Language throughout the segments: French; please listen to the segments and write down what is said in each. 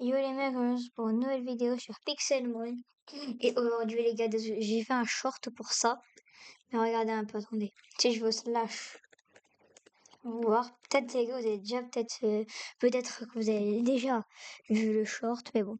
Yo les mecs, on se retrouve pour une nouvelle vidéo sur Pixelmon. Et aujourd'hui les gars, j'ai fait un short pour ça. Mais regardez un peu, attendez. Si je veux slash. On va voir. Peut-être les gars, vous avez déjà peut-être que vous avez déjà vu le short, mais bon.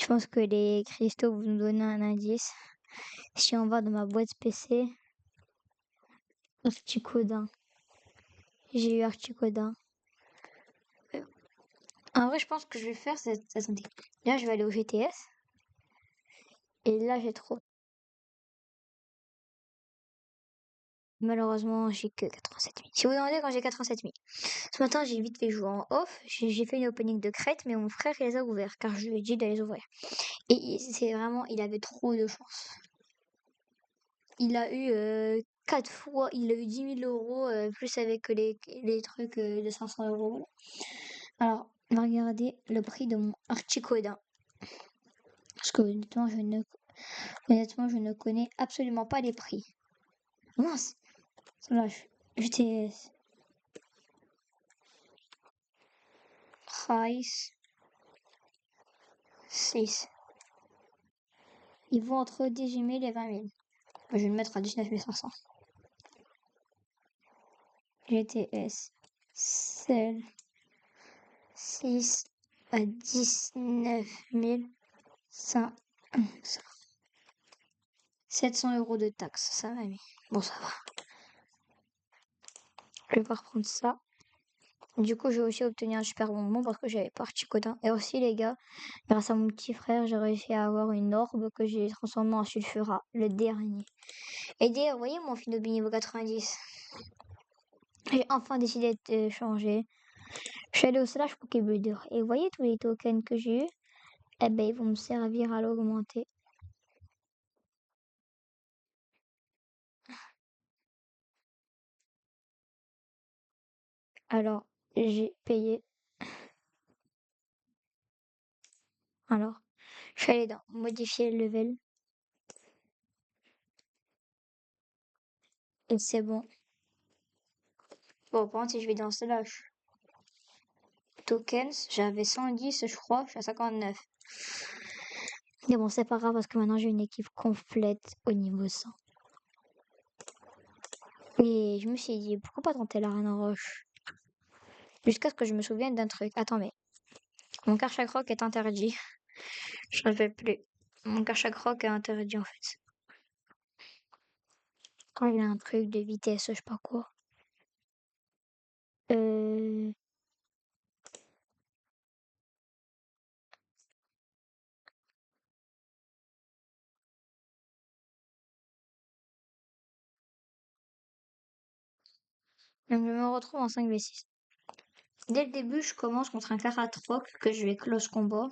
Je pense que les cristaux vous nous donnent un indice. Si on va dans ma boîte PC, Articodin. J'ai eu Articodin. En vrai, je pense que je vais faire, attendez. Là, je vais aller au GTS. Et là, j'ai trop. Malheureusement, j'ai que 87 000. Si vous vous demandez quand j'ai 87 000. Ce matin, j'ai vite fait jouer en off. J'ai fait une opening de crête, mais mon frère, il les a ouverts, car je lui ai dit d'aller les ouvrir. Et c'est vraiment, il avait trop de chance. Il a eu 4 fois, il a eu 10 000 euros, plus avec les trucs de 500 euros. Alors, on va regarder le prix de mon Archicodin. Parce que honnêtement, je ne connais absolument pas les prix. Mince! Slash GTS. Price 6. Ils vont entre 18 000 et 20 000. Je vais le mettre à 19 500. GTS. Cell 6 à 19 500. 700 euros de taxes, ça va, mais bon, ça va. Je vais pas reprendre ça. Du coup, j'ai aussi obtenu un super bonbon parce que j'avais pas Articodin. Et aussi, les gars, grâce à mon petit frère, j'ai réussi à avoir une orbe que j'ai transformée en sulfura, le dernier. Et d'ailleurs, vous voyez mon Finobi niveau 90. J'ai enfin décidé de changer. Je suis allé au slash Pokébuilder. Et vous voyez tous les tokens que j'ai eu? Eh ben, ils vont me servir à l'augmenter. Alors, j'ai payé. Alors, je suis allé dans modifier le level. Et c'est bon. Bon, par contre, si je vais dans slash tokens, j'avais 110, je crois, je suis à 59. Mais bon, c'est pas grave parce que maintenant j'ai une équipe complète au niveau 100. Et je me suis dit, pourquoi pas tenter l'arène roche? Jusqu'à ce que je me souvienne d'un truc. Attends, mais mon Karchakroc est interdit. Je ne rappelle plus. Mon Karchakroc est interdit en fait. Quand il a un truc de vitesse, je sais pas quoi. Euh... Donc je me retrouve en 5v6. Dès le début, je commence contre un Karatroc que je vais close combo.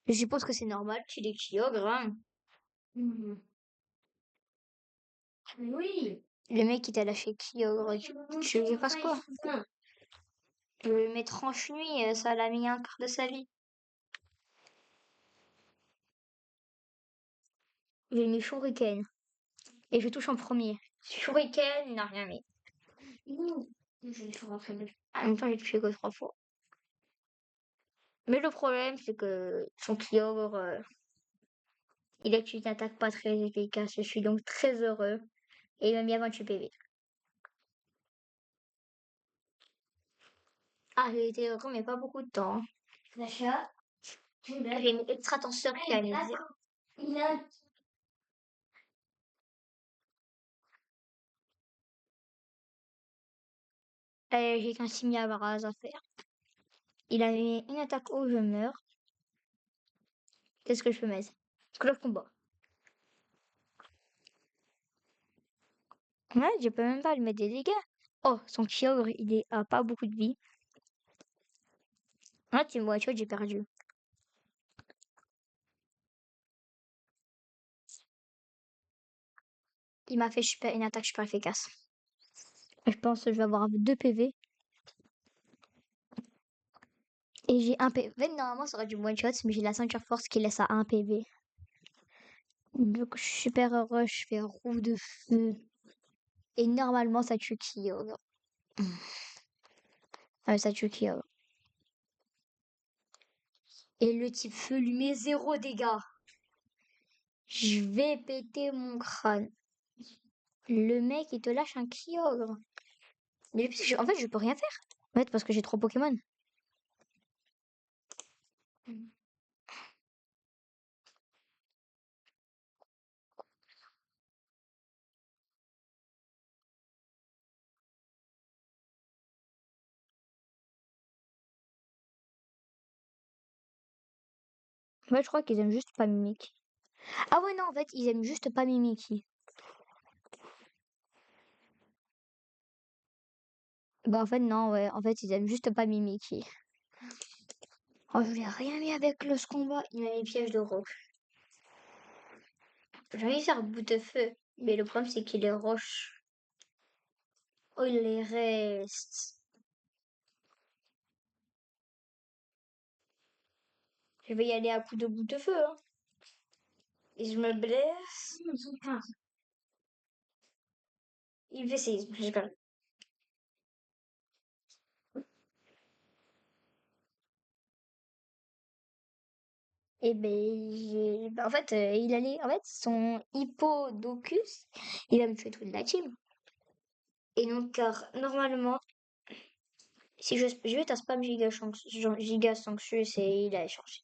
Je suppose que c'est normal qu'il est Kyogre, hein. Mhm. Oui. Le mec qui t'a lâché Kyogre, tu lui fasses quoi? Je vais le mettre en nuit, ça l'a mis un quart de sa vie. J'ai mis Shuriken. Et je touche en premier. Shuriken, il n'a rien mis. Non. Je l'ai fait rentrer dedans. En même temps, j'ai touché que 3 fois. Mais le problème, c'est que son Kyogre, il a une attaque pas très efficace. Je suis donc très heureux. Et il m'a mis à 28 PV. Ah, j'ai été heureux, mais pas beaucoup de temps, hein. D'achat. J'ai mis extra tenseur qui a mis 0. Il a... J'ai qu'un Simiabras à faire. Il a mis une attaque où je meurs. Qu'est-ce que je peux mettre? Club combat. Ouais, je peux même pas lui mettre des dégâts. Oh, son Kyogre, a pas beaucoup de vie. Ah, tu vois, j'ai perdu. Il m'a fait une attaque super efficace. Je pense que je vais avoir 2 PV. Et j'ai 1 PV. Normalement, ça aurait dû one shot, mais j'ai la ceinture force qui laisse à 1 PV. Donc, je suis super heureux. Je fais roue de feu. Et normalement, ça tue Kyogre. Ah, ça tue Kyogre. Et le type feu lui met 0 dégâts. Je vais péter mon crâne. Le mec, il te lâche un Kyogre. Mais en fait, je peux rien faire. En fait, parce que j'ai trop Pokémon. Ouais, je crois qu'ils aiment juste pas Mimikyu. Ah ouais, non, en fait, ils aiment juste pas Mimikyu. Bah, en fait, non, ouais. En fait, ils aiment juste pas Mimikyu. Oh, je lui ai rien mis avec ce combat. Il m'a mis piège de roche. J'ai envie de faire bout de feu. Mais le problème, c'est qu'il est roche. Oh, il les reste. Je vais y aller à coup de bout de feu, hein. Et je me blesse. Il fait séisme, j'ai perdu. Et ben, en fait, en fait, son Hippodocus, il va me tuer toute la team. Et donc, car normalement, si je vais ta spam giga sanctus et il a échangé.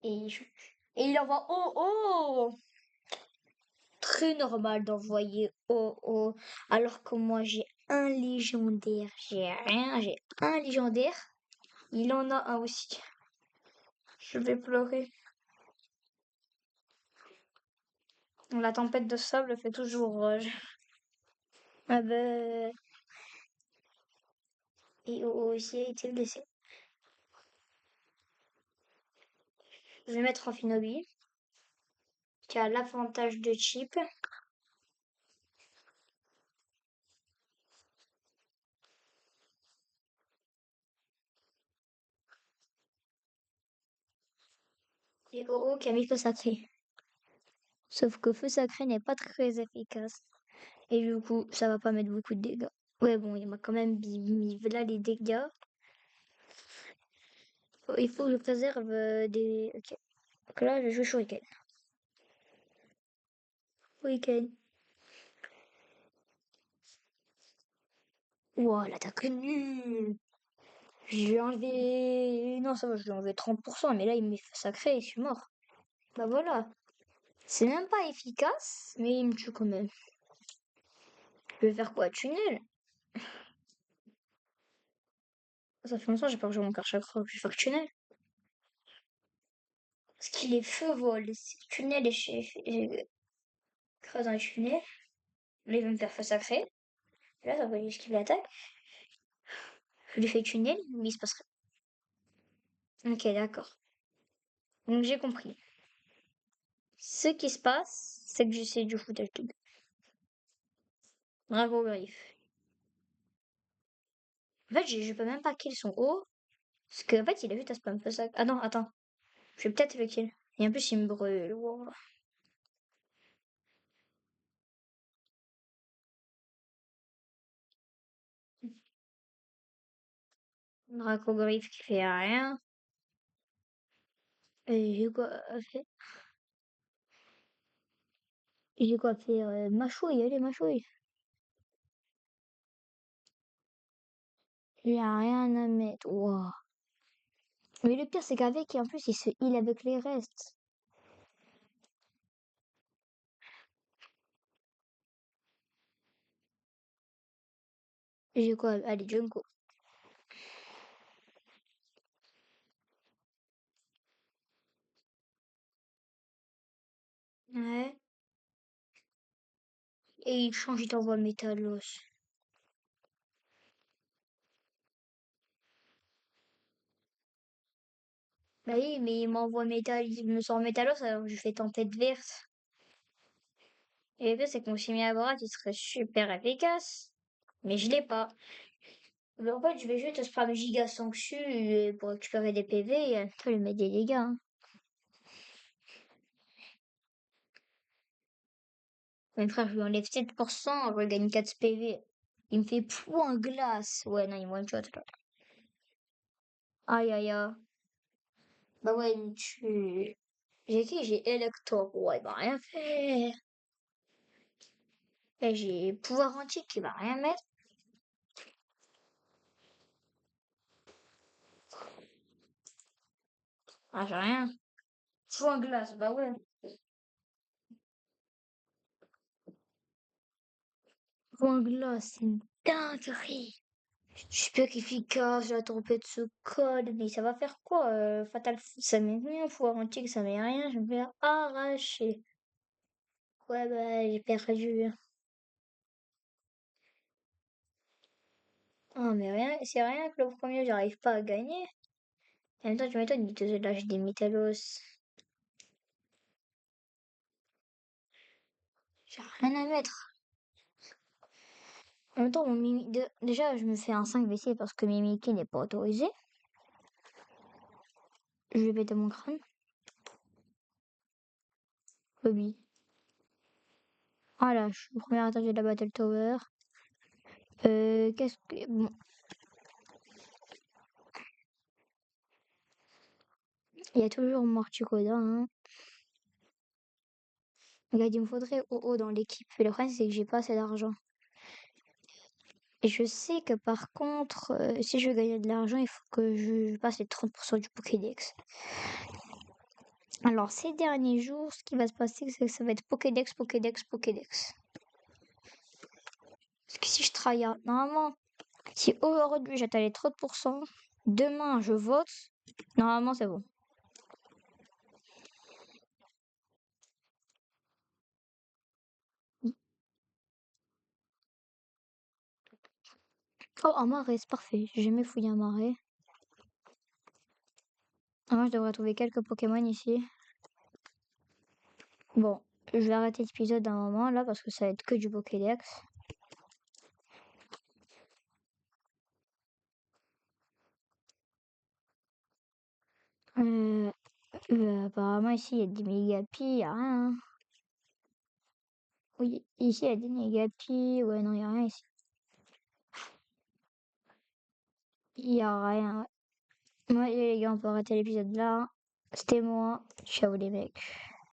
Et il change. Et il envoie oh oh! Très normal d'envoyer oh oh. Alors que moi j'ai un légendaire. J'ai rien, j'ai un légendaire. Il en a un aussi. Je vais pleurer. La tempête de sable fait toujours rage. Ah ben. Et oh aussi a été blessé. Je vais mettre en Finobi, qui a l'avantage de chip. Et oh qui a mis feu sacré. Sauf que feu sacré n'est pas très efficace. Et du coup, ça va pas mettre beaucoup de dégâts. Ouais, bon, il m'a quand même mis là les dégâts. Il faut que je préserve des. Ok. Donc là, je joue Shuriken. Shuriken. Ouah, l'attaque est nulle. J'ai enlevé. Non, ça va, je lui ai enlevé 30%, mais là, il me met feu sacré et je suis mort. Bah voilà. C'est même pas efficace, mais il me tue quand même. Je vais faire quoi? Tunnel? Ça fait longtemps que j'ai pas rejoué mon Karchakra. Je vais faire tunnel. Parce qu'il est feu vol. Tunnel et creuse un tunnel. Là, il va me faire feu sacré. Là, ça va lui esquiver l'attaque. Je lui fais tunnel, mais il se passerait. Ok, d'accord. Donc j'ai compris. Ce qui se passe, c'est que j'essaie du foutage de gueule. Bravo, Griffe. En fait, je peux même pas kill son haut. Parce qu'en fait, il a juste à spam ça. Ah non, attends. Je vais peut-être le kill. Et en plus, il me brûle. Wow. Draco Griffe qui fait rien. Et j'ai quoi à faire? J'ai quoi à faire? Machouille, allez, machouille. J'ai rien à mettre. Wow. Mais le pire, c'est qu'avec, en plus, il se heal avec les restes. J'ai quoi? Allez, Junko. Ouais. Et il change, il t'envoie Métalos. Bah oui, mais il m'envoie il me sort Métalos alors que je fais tempête verte. Et le pire, c'est que mon chimie à bord, il serait super efficace. Mais je l'ai pas. Mais en fait, je vais juste spam giga sanction pour récupérer des PV et après lui mettre des dégâts. Hein. Mon frère, je lui enlève 7%, je gagne 4 PV. Il me fait point glace. Ouais, non, il one shot là. Aïe aïe aïe. Bah ouais, il me tue. J'ai qui? J'ai Elector. Ouais, il va rien faire. Et j'ai pouvoir antique qui va rien mettre. Ah, j'ai rien. Point glace, bah ouais. Point glace, c'est une dinguerie. Super efficace, la tempête se colle, mais ça va faire quoi? Fatal Foot, ça met rien, pouvoir antique, ça met rien, je vais me faire arracher. Ouais, bah, j'ai perdu. Ah, mais rien, c'est rien que le premier, j'arrive pas à gagner. En même temps, tu m'étonnes, il te lâche des métallos. J'ai rien à mettre. En même temps, déjà, je me fais un 5 WC parce que Mimiki n'est pas autorisé. Je vais péter mon crâne. Hobby. Voilà, je suis au premier étage de la Battle Tower. Qu'est-ce que. Bon, il y a toujours Morticoda, hein. Regarde, il me faudrait OO dans l'équipe. Mais le problème, c'est que j'ai pas assez d'argent. Et je sais que par contre, si je veux gagner de l'argent, il faut que je passe les 30% du Pokédex. Alors, ces derniers jours, ce qui va se passer, c'est que ça va être Pokédex, Pokédex, Pokédex. Parce que si je tryhard, normalement, si aujourd'hui j'atteins les 30%, demain je vote, normalement c'est bon. Oh, un marais, c'est parfait. J'ai jamais fouillé un marais. Ah, moi, je devrais trouver quelques Pokémon ici. Bon, je vais arrêter l'épisode d'un moment là parce que ça va être que du Pokédex. Euh, apparemment, ici, il y a des Mégapis, il n'y a rien. Hein. Oui, ici, il y a des Mégapis. Ouais, non, il n'y a rien ici. Il n'y a rien. Ouais, les gars, on peut arrêter l'épisode là. C'était moi. Ciao les mecs.